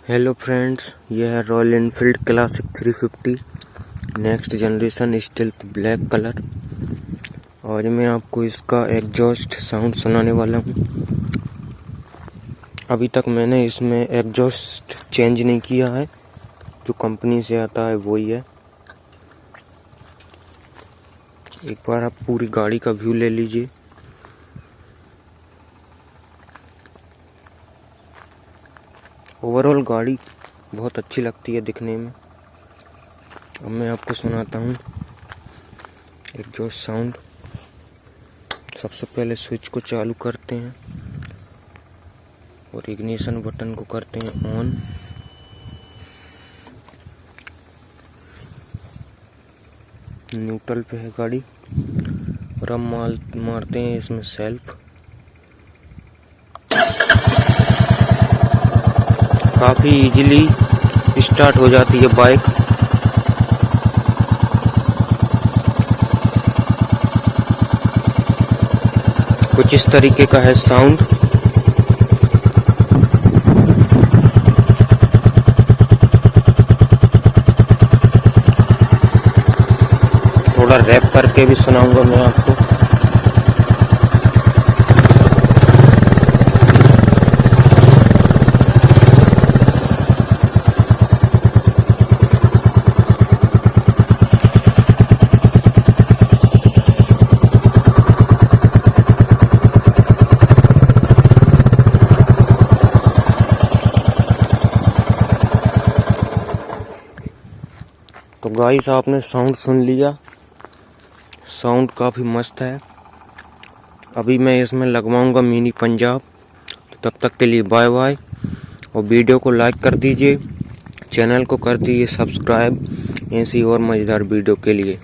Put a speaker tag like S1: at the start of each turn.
S1: Hello friends, यह है royal Enfield classic 350 next generation stealth black colour. आज मैं आपको इसका एग्जॉस्ट साउंड सुनाने वाला हूँ। अभी तक मैंने इसमें एग्जॉस्ट चेंज नहीं किया है, जो कंपनी से आता है वही है। एक बार आप पूरी गाड़ी का व्यू ले लीजिए। ओवरऑल गाड़ी बहुत अच्छी लगती है दिखने में। अब मैं आपको सुनाता हूँ एग्जॉस्ट साउंड। सबसे पहले स्विच को चालू करते हैं और इग्निशन बटन को करते हैं ऑन। न्यूट्रल पे है गाड़ी और अब मारते हैं इसमें सेल्फ। काफ़ी इजीली स्टार्ट हो जाती है बाइक। कुछ इस तरीके का है साउंड। थोड़ा रैप करके भी सुनाऊंगा मैं आपको। तो गाइस, आपने साउंड सुन लिया। साउंड काफ़ी मस्त है। अभी मैं इसमें लगवाऊंगा मिनी पंजाब। तो तब तक के लिए बाय बाय। और वीडियो को लाइक कर दीजिए, चैनल को कर दीजिए सब्सक्राइब ऐसी और मज़ेदार वीडियो के लिए।